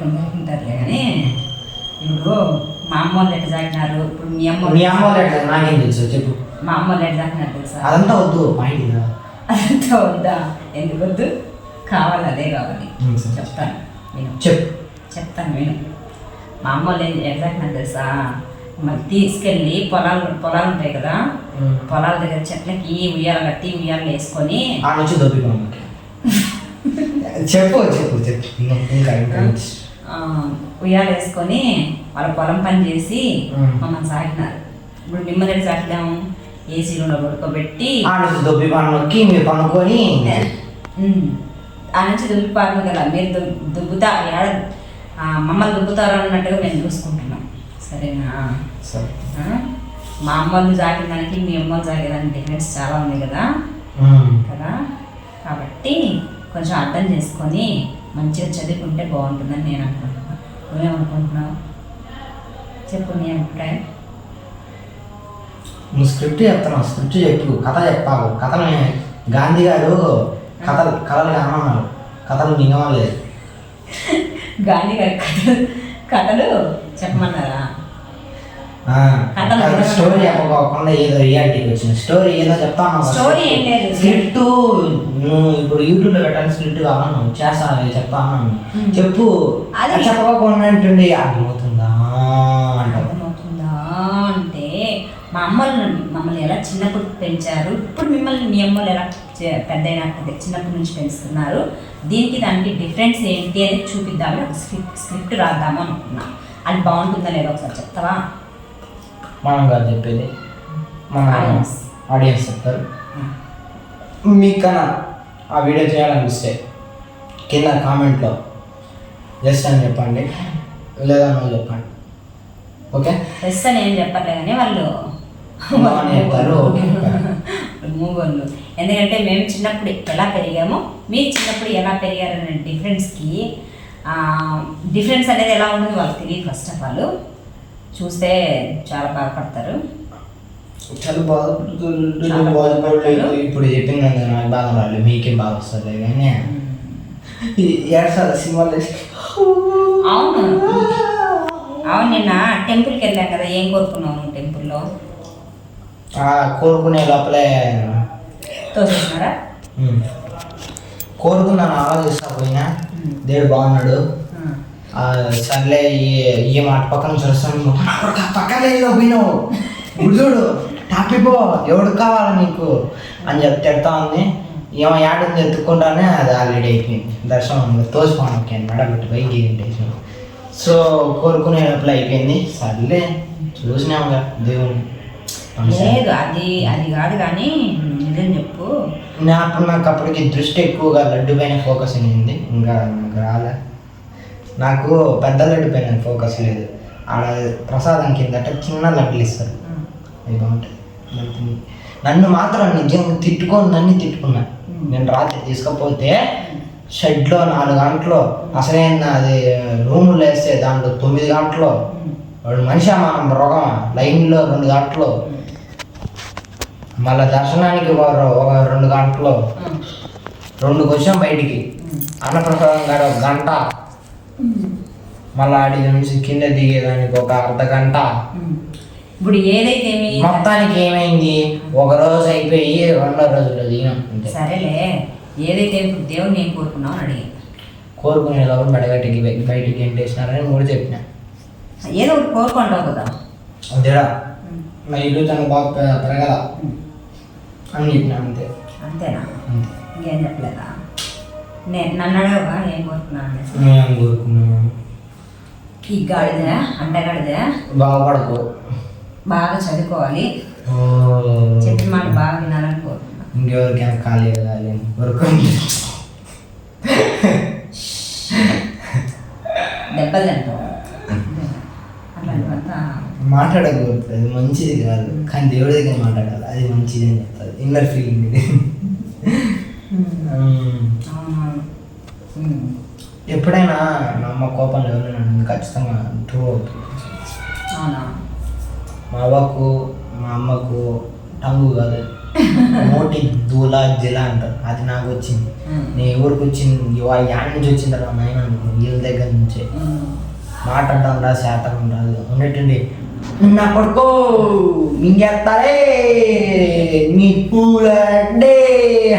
పెట్టుకుని జరుపుకుంటారులే కానీ ఇప్పుడు మా అమ్మ వాళ్ళు ఎట్లా సాగినారు, ఇప్పుడు మీ అమ్మ వాళ్ళు ఎట్లా నాకేం తెలుసు చెప్పు. మా అమ్మ వాళ్ళు ఎట్లా సాగినారు తెలుసా? అదంతా వద్దు పాయింట్. అదంతా వద్దా? ఎందుకు వద్దు? కావాలి, అదే కావాలి. చెప్తాను నేను, చెప్తాను విను. మా అమ్మ వాళ్ళు ఎట్లా సాగినారు తెలుసా? మరి తీసుకెళ్ళి పొలాలు ఉంటాయి కదా, పొలాల దగ్గర చెట్లకి ఉయ్యాల కట్టి ఉయ్యాలు వేసుకొని ఆ నుంచి దొబ్బిపోయి చెప్పు చెప్పు చెప్పు. ఉయ్యాలు వేసుకొని వాళ్ళ పొలం పని చేసి మమ్మల్ని సాగినారు. ఇప్పుడు మిమ్మల్ని సాగినాము ఏసీ రూమ్లో పడుకోబెట్టి దొబ్బి పనులకి మీరు పనుకొని ఆ నుంచి దుబ్బిపారు కదా, మీరు దుబ్బుతా మమ్మల్ని దుబ్బుతారు అన్నట్టుగా మేము చూసుకుంటున్నాం. సరేనా? మా అమ్మలు సాగిన దానికి మీ అమ్మలు సాగేదానికి డిఫరెన్స్ చాలా ఉంది కదా కదా. కాబట్టి కొంచెం అర్థం చేసుకొని మంచిగా చదువుకుంటే బాగుంటుందని నేను అనుకుంటున్నాను. నువ్వేమనుకుంటున్నావు? చెప్పు నీ అభిప్రాయం. నువ్వు స్క్రిప్ట్ చెప్తున్నావు, స్క్రిప్ట్ చెప్పు, కథ చెప్పాలి. కథలు గాంధీ గారు కథలు కానన్నారు, కథలు మింగలేదు. గాంధీ గారి కథలు చెప్పమన్నారా? స్టోరీ చెప్పకుండా ఏదో రియాలిటీకి వచ్చింది. స్టోరీ ఏదో చెప్తాను. స్టోరీ ఏం లేదు, స్క్రిప్ట్ నువ్వు ఇప్పుడు యూట్యూబ్లో పెట్టాలి స్క్రిప్ట్ కావాలను చేస్తాను చెప్తా అన్నాను. చెప్పు. అది చెప్పకుండా అంటుండే అర్థమవుతుందా అర్థమవుతుందా అంటే మా అమ్మలు మమ్మల్ని ఎలా చిన్నప్పుడు పెంచారు, ఇప్పుడు మిమ్మల్ని మీ అమ్మలు ఎలా పెద్ద అయినా చిన్నప్పటి నుంచి పెంచుతున్నారు, దీనికి దానికి డిఫరెన్స్ ఏంటి అని చూపిద్దామని ఒక స్క్రిప్ట్ రాద్దాము అనుకున్నాం. అది బాగుంటుందా లేదా ఒకసారి చెప్తావా? మనం కాదు చెప్పేది, మన ఆడియన్స్ చెప్తారు. మీకన్నా ఆ వీడియో చేయాలనిపిస్తే కింద కామెంట్లో ఎస్ అని చెప్పండి, లేదా నో చెప్పండి. ఓకే, ఎస్ అని ఏం చెప్పట్లే కానీ వాళ్ళు చెప్తారు మూగోళ్ళు. ఎందుకంటే మేము చిన్నప్పుడు ఎలా పెరిగామో మీరు చిన్నప్పుడు ఎలా పెరిగారనే డిఫరెన్స్ అనేది ఎలా ఉంటుంది వాళ్ళకి తెలియదు. ఫస్ట్ ఆఫ్ ఆల్ చూస్తే చాలా బాధపడతారు. చాలా బాధపడలేదు. ఇప్పుడు చెప్పింది నాకు బాధ రాలేదు, మీకేం బాధ వస్తుంది కానీ ఏడ్చాలి సినిమాలు. అవును అవును, నిన్న టెంపుల్కి వెళ్ళాం కదా, ఏం కోరుకున్నావు నువ్వు టెంపుల్లో? కోరుకునే లోపలే తోసేసినారా? కోరుకున్నాను, ఆలోచిస్తా పోయినా దేవుడు బాగున్నాడు, సర్లే ఈ మాట పక్కన చూస్తాను, పక్కన పోయినావు గుడిచోడు టాపిపో ఎవడు కావాలా నీకు అని చెప్తా ఉంది. ఏమో యాడని ఎత్తుకుంటానే అది ఆల్రెడీ అయిపోయింది. దర్శనం తోసిపోను ఓకే మెడబెట్టి పైకి గీరింటేసి. సో కోరుకునే లోపల అయిపోయింది. సర్లే చూసినాముగా దేవుని. లేదు అది అది కాదు కానీ నిజం చెప్పు. నాకు అప్పటికి దృష్టి ఎక్కువగా లడ్డు పైన ఫోకస్ అయింది, ఇంకా నాకు రాలే. నాకు పెద్ద లడ్డు పైన ఫోకస్ లేదు. ఆడ ప్రసాదం కిందట చిన్న లడ్డులు ఇస్తారు, అవి బాగుంటాయి. నన్ను మాత్రం నిజంగా నన్ను తిట్టుకున్నా. నేను రాత్రి తీసుకపోతే షెడ్లో 4 గంటలు అసలైన అది రూములు వేస్తే దాంట్లో 9 గంటలు వాడు మనిషి మనం రోగం లైన్లో 2 గంటలు, మళ్ళీ దర్శనానికి ఒక 2 గంటలు, 2 వచ్చాం బయటికి. అన్నప్రసాదం గారు 1 గంట, మళ్ళీ ఆడి నుంచి కింద దిగేదానికి ఒక అర్ధగంట. ఇప్పుడు ఏదైతే మొత్తానికి ఏమైంది, ఒక రోజు అయిపోయి 2వ రోజులో దిగినాం. సరేలే, ఏదైతే ఇప్పుడు దేవుని ఏం కోరుకున్నావు అని అడిగి కోరుకునే లోపల బయటగట్టికి బయటికి ఎంటేసినారని కూడా చెప్పిన. ఏదో ఒకటి కోరుకుంటావు కదా, అదేడా నా ఇల్లు తనకు బాగా పెరగల అని చెప్పిన. అంతే. అంతేనా? ఇంకేం చెప్పలేదా? నన్ను అడగవా ఏం కోరుకున్నాను? ఏం కోరుకున్నాను? ఈ గాడిద అంటగాడిద బాగుపడకు, బాగా చదువుకోవాలి, చెప్పిన మాట బాగా వినాలని కోరుకున్నాను. ఇంకెవరికైనా ఖాళీ కాదు వరకు దెబ్బలు తింటావు అట్లాంటివంతా మాట్లాడకూడదు, అది మంచిది కాదు. కానీ దేవుడి దగ్గర మాట్లాడాలి, అది మంచిది అని చెప్తారు. ఇన్నర్ ఫీలింగ్ ఇది. ఎప్పుడైనా మా అమ్మ కోపంలో ఎవరైనా ఖచ్చితంగా ట్రూ అవుతుంది. అవునా? మా అవ్వకు మా అమ్మకు టంగు కాదు, మోటి దూలా జిలా అంటారు, అది నాకు వచ్చింది. నీ ఊరికి వచ్చింది యాడ్ నుంచి వచ్చిన తర్వాత నేను అనుకో వీళ్ళ దగ్గర నుంచే మాట అంటాం రా, శాతం రాదు ఉన్నట్టుండి నా కొడుకో మింగేస్తారే నీ పూలండే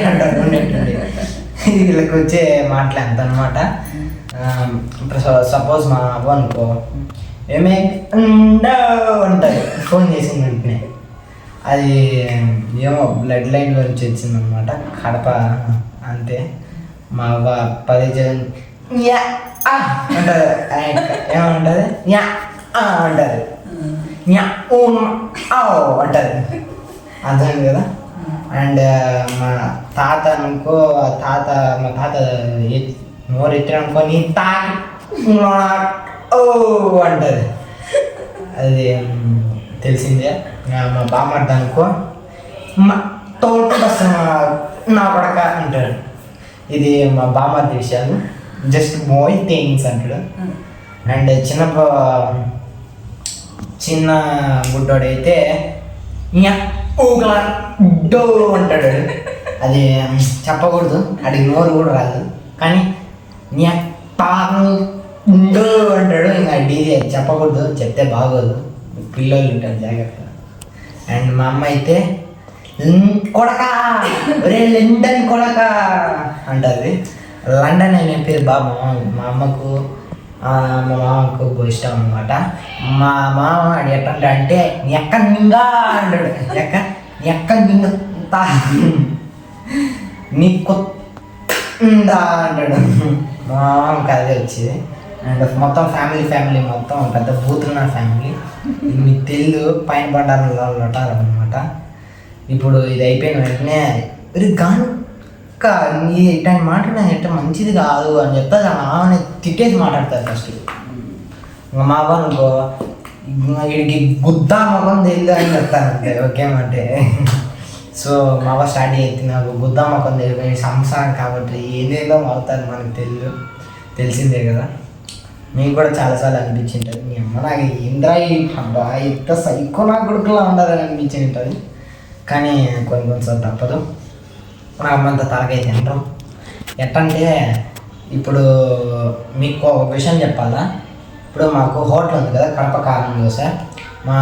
అంటారు ఉన్నట్టుండి. వీళ్ళకి వచ్చే మాటలు ఎంత అనమాట. సపోజ్ మా అవ్వ అనుకో ఏమే అంటారు ఫోన్ చేసిన వెంటనే, అది ఏమో బ్లడ్ లైన్లో నుంచి వచ్చిందనమాట, కడప అంతే. మా అవ్వ 10 జగన్ అంటారు, ఏమంటుంది అంటారు, అంటారు, అర్థం కదా. అండ్ మా తాత అనుకో, మా తాత నోరు ఎత్తాడనుకో నీ ఓ అంటది, అది తెలిసిందే. మా బామ్మర్ది అనుకో మా తోట బస్సు నా కొడక అంటాడు. ఇది మా బామ్మర్ది విషయాలు, జస్ట్ మోయ్ థింగ్స్ అంటాడు. అండ్ చిన్న గుడ్డోడైతే ఊగలా డో అంటాడు. అది చెప్పకూడదు, అడిగి నోరు కూడా రాదు, కానీ డో అంటాడు. ఇంకా డీజే చెప్పకూడదు, చెప్తే బాగోదు, పిల్లలు ఉంటారు జాగ్రత్త. అండ్ మా అమ్మ అయితే కొడక రే లండన్ కొడక అంటుంది. లండన్ అనే పేరు బాగా మా అమ్మకు మా మామకు ఇష్టం అనమాట. మా మామ ఎట్టంటే అంటే ఎక్క మింగా అంటాడు, ఎక్క మింగతా నీ కొత్తా అంటాడు. మా మామకి అదే వచ్చేది. అండ్ మొత్తం ఫ్యామిలీ మొత్తం పెద్ద బూతున్న ఫ్యామిలీ. ఇది మీకు తెలియదు, పైన పడ్డారనమాట. ఇప్పుడు ఇది అయిపోయిన వెంటనే గానుక నీ ఇట్లాంటి మాట్లాడినా ఎట్ట మంచిది కాదు అని చెప్తా ఆమె తిట్టేసి మాట్లాడతారు ఫస్ట్. ఇంకా మా అవ్వ అనుకో వీడికి గుద్దా మొఖం తెలియదు అని చెప్తానంటే ఓకేమంటే. సో మా అవ్వ స్టార్ట్ చేస్తుంది, నాకు గుద్దా మొఖం తెలియదు సంసారం కాబట్టి ఏదేదో అవుతారు మనకు తెలిసిందే కదా. మీకు కూడా చాలాసార్లు అనిపించింటుంది, మీ అమ్మ నాకు ఏంద్రా అబ్బా ఇంత సైకో నా కొడుకులా ఉండాలని అనిపించి ఉంటుంది. కానీ కొన్నిసార్లు తప్పదు, మా అమ్మంత తలకై తింటాం. ఎట్టంటే ఇప్పుడు మీకు ఒక విషయం చెప్పాలా. ఇప్పుడు మాకు హోటల్ ఉంది కదా, కడప కారం దోశ. మా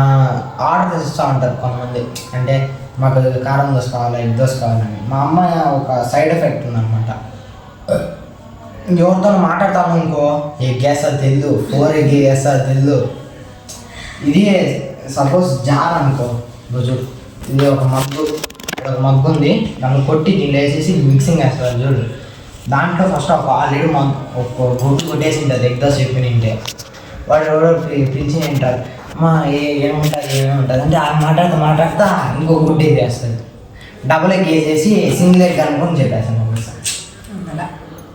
ఆర్డర్ తెస్తూ ఉంటారు కొంతమంది, అంటే మాకు కారం దోశ కావాలి, ఎగ్ దోశ కావాలని. మా అమ్మ ఒక సైడ్ ఎఫెక్ట్ ఉందన్నమాట, ఎవరితో మాట్లాడతాము అనుకో ఎగ్ వేస్తారు తెలు 4 ఎగ్ వేస్తారు తెలు. ఇది సపోజ్ జార్ అనుకో, రోజు ఇది ఒక మగ్గు ఉంది, దాన్ని కొట్టి దీన్ని వేసేసి మిక్సింగ్ వేస్తారు చూడు. దాంట్లో ఫస్ట్ ఒక ఆల్రెడీ ఒక గుడ్డు కొట్టేసి ఉంటుంది ఎగ్ దోశ చెప్పినంటే. వాడు ఎవరో పిలిచి తింటారు, అమ్మా ఏముంటుంది అంటే ఆ మాట్లాడుతా ఇంకో గుడ్డు వేసేస్తుంది. డబుల్ ఎగ్ వేసేసి సింగిల్ ఎగ్ అనుకుని చెప్పేస్తాను.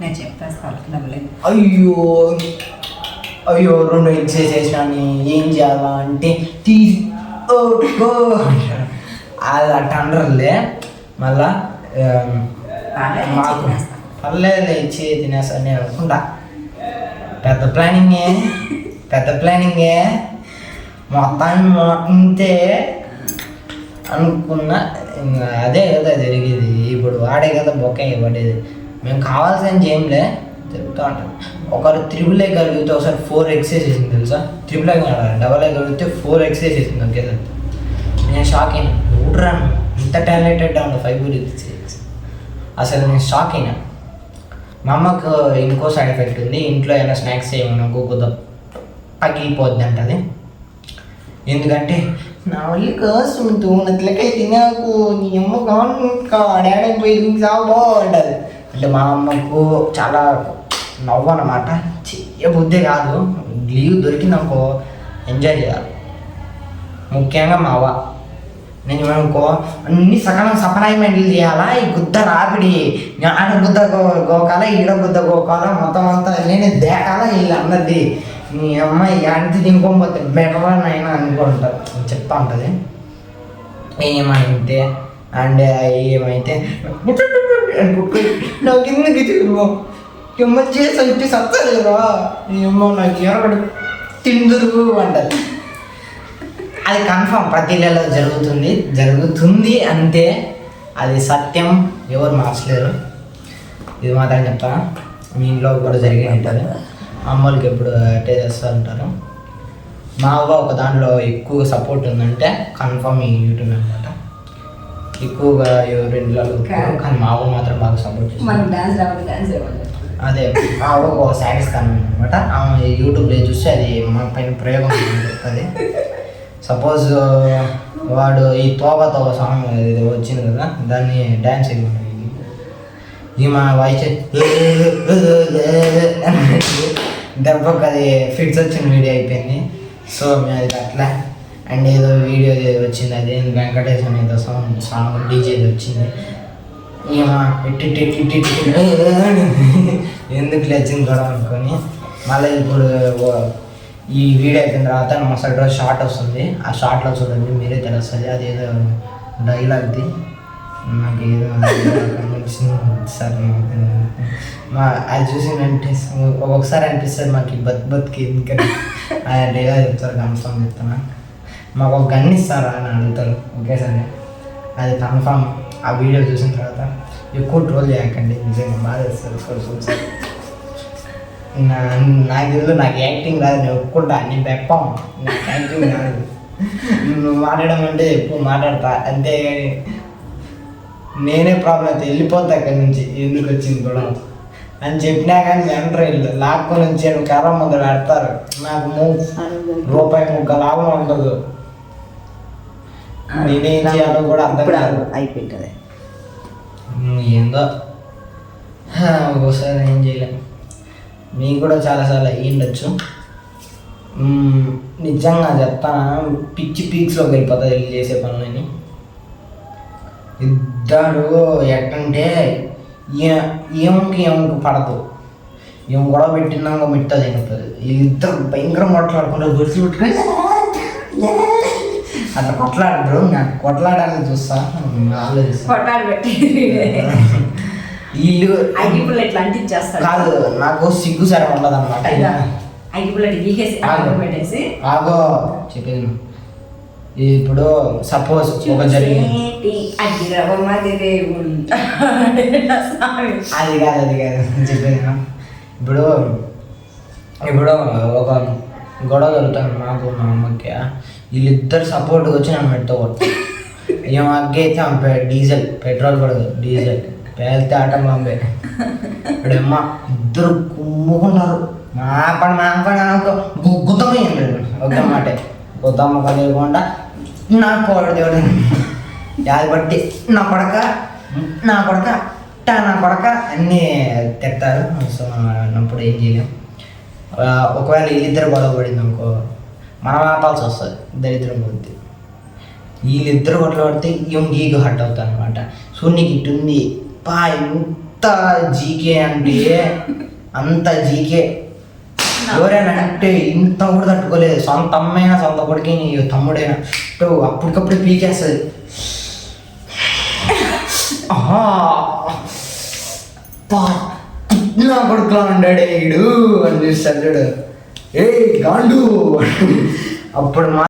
నేను చెప్పేస్తాను డబుల్ ఎగ్. అయ్యో 2 ఎగ్స్ వేసేసినాను ఏం చేయాలా అంటే అది అట్ట అనరులే. మళ్ళా మాకు పర్లేదు ఇచ్చి తినేస్తాను నేను అనుకుంటా. పెద్ద ప్లానింగే మొత్తాన్ని ఇంతే అనుకున్నా. అదే కదా జరిగేది. ఇప్పుడు వాడే కదా బొక్క పడేది. మేము కావాల్సిన ఏంలే చెప్తా ఉంటాం. ఒకరు 3 ఎగ్ అడిగితే ఒకసారి 4 ఎగ్స్ వేసేసింది తెలుసా. 3 ఎగ్ డబల్ ఎగ్ అడిగితే 4 ఎగ్స్ వేసేసింది ఒకేదా. నేను షాక్ అయినా, ఊడ్రాను ఇంత టాలెంటెడ్ అండి 5 6 అసలు నేను షాక్ అయినా. మా అమ్మకు ఇంకో సైడ్ ఎఫెక్ట్ ఉంది, ఇంట్లో ఏమైనా స్నాక్స్ చేయమన్నా గుద్ద పగిలిపోద్ది అంటది. ఎందుకంటే నా వల్ల కోసం నట్లకై తినకు నీ అమ్మ డాడీ పోయి సాబో అంటది. అంటే మా అమ్మకు చాలా నవ్వు అన్నమాట. బుద్ధి కాదు, లీవ్ దొరికిందనుకో ఎంజాయ్ చేయాలి. ముఖ్యంగా మా అవ్వ నేను అనుకో అన్ని సకాలం సప్లైమెంట్లు చేయాలా. ఈ గుద్ద రాపిడి ఆడ గుద్ద గోకాల ఈడ గుద్ద గోకాల మొత్తం అంతా నేనే దేకాల వీళ్ళు అన్నది. మీ అమ్మాయి అంటి తినుకోకపోతే బెటర్ అయినా అనుకుంటారు చెప్తా ఉంటుంది. ఏమైతే అండ్ ఏమైతే నాకు కిందకి ఎమ్మ చేసి అంటే సత్తలేదా ఏమో నాకు ఎవరు తిందురు అంటారు. అది కన్ఫామ్ ప్రతి నెలలో జరుగుతుంది అంతే. అది సత్యం, ఎవరు మార్చలేరు. ఇది మాత్రం చెప్తాను, మీ ఇంట్లో కూడా జరిగి ఉంటుంది. అమ్మోళ్ళకి ఎప్పుడు అట్టే చేస్తూ ఉంటారు. మా అవ్వ ఒక దాంట్లో ఎక్కువ సపోర్ట్ ఉందంటే కన్ఫర్మ్ ఈ యూట్యూబ్ అనమాట. ఎక్కువగా ఎవరి ఇంట్లో కానీ మా అవ్వ మాత్రం బాగా సపోర్ట్ చేస్తుంది. అదే మా అవ్వకు ఒక సాటిస్ఫాక్షన్ అనమాట. ఆమె యూట్యూబ్లో చూస్తే అది మా పైన ప్రయోగం చెప్తుంది. సపోజ్ వాడు ఈ తోబతో సాంగ్ ఇది వచ్చింది కదా, దాన్ని డ్యాన్స్ అయిపోయింది. ఈమె వాయిస్ దెబ్బకు అది ఫిట్స్ వచ్చిన వీడియో అయిపోయింది. సో మేము అది అట్లా. అండ్ ఏదో వీడియో వచ్చింది, అది వెంకటేశ్వర ఏదో సాంగ్ డీజేది వచ్చింది. ఈమె ఎందుకు లేచింది కూడా అనుకొని మళ్ళీ ఇప్పుడు ఈ వీడియో అయిపోయిన తర్వాత మసాలా రోజు షార్ట్ వస్తుంది. ఆ షార్ట్లో చూడండి, మీరే తెలుస్తుంది. అది ఏదో డైలాగ్ది నాకు ఏదో సార్ అది చూసి అనిపిస్తుంది, ఒక్కొక్కసారి అనిపిస్తుంది మాకు బతికి ఎందుకని ఆ డైలాగ్ చెప్తారు. కన్ఫామ్ చెప్తాను, మాకు ఒక గన్ ఇస్తారా అని అడుగుతారు ఒకేసారి. అది కన్ఫామ్ ఆ వీడియో చూసిన తర్వాత ఎక్కువ ట్రోల్ చేయకండి, నిజంగా బాగా చేస్తారు. నాకు తెలియదు, నాకు యాక్టింగ్ రాదు, నేను ఒప్పుకుంటా. నేను పెప్పం, నాకు యాక్టింగ్ రాదు. నువ్వు మాట్లాడడం అంటే ఎక్కువ మాట్లాడతా అంతే. నేనే ప్రాబ్లం అయితే వెళ్ళిపోతా అక్కడి నుంచి, ఎందుకు వచ్చింది కూడా అని చెప్పినా కానీ వెంటనే వెళ్ళు లాక్కొని వచ్చాడు. కర్ర ముందు పెడతారు, నాకు రూపాయి ముగ్గ లాభం ఉండదు. నేనేం చేయాలో కూడా అర్థం కాదు. అయిపోయింది ఏందో ఒక్కోసారి ఏం చేయలేము. మీకు కూడా చాలాసార్లు అయ్యి ఉండొచ్చు. నిజంగా చెప్తాను, పిచ్చి పీక్స్లోకి వెళ్ళిపోతుంది వీళ్ళు చేసే పనులని. ఇద్దరు ఎట్టంటే ఏముకి పడదు, ఏం గొడవ పెట్టినాక మిట్టది అయిపోతుంది. వీళ్ళిద్దరు భయంకరం కొట్లాడుకుంటారు, గుర్తు పెట్టుకొని అట్లా కొట్లాడరు. నాకు కొట్లాడాలని చూస్తా, వీళ్ళు అగ్గిపుల్ల ఎట్లా అంటించేస్తారు కాదు, నాకు సిగ్గు సరే ఉండదు అనమాట. ఆగో చెప్పేది. ఇప్పుడు సపోజ్ ఒక జరిగింది, అది కాదు చెప్పేది. ఇప్పుడు ఒక గొడవ జరుగుతాను నాకు మా అమ్మకి. వీళ్ళిద్దరు సపోర్ట్గా వచ్చి నన్ను పెట్టుకోవచ్చు. ఏం అగ్గి అయితే డీజిల్, పెట్రోల్ పడదు, డీజిల్ పేలితే ఆట బాంబే. ఇప్పుడమ్మ ఇద్దరు కుమ్ముకున్నారు. మా పని గుద్దమయ్యండి ఒక మాట. గుద్దమ్మ కలియకుండా నాకు పోవడం దేవుడు యాది బట్టి నా కొడక నా కొడక అన్నీ తిడతారు. సో అన్నప్పుడు ఏం చేయలేము. ఒకవేళ వీళ్ళిద్దరు గొడవ పడింది అనుకో, మనం ఆపాల్సి వస్తుంది, దరిద్రం కొద్ది. వీళ్ళిద్దరు గొడవ పడితే ఈగో హట్ అవుతుంది అనమాట. సో నీకు ఇటుంది ఎంత జీకే అంటే అంత జీకే. ఎవరైనా అంటే ఇంత కూడా తట్టుకోలేదు. సొంత అమ్మైనా సొంత కొడుకు నీ తమ్ముడైనా అప్పటికప్పుడు పీకేస్తుంది. నా కొడుకులా ఉండాడే ఈడు అని చూస్తాడు, ఏ గాండు అప్పుడు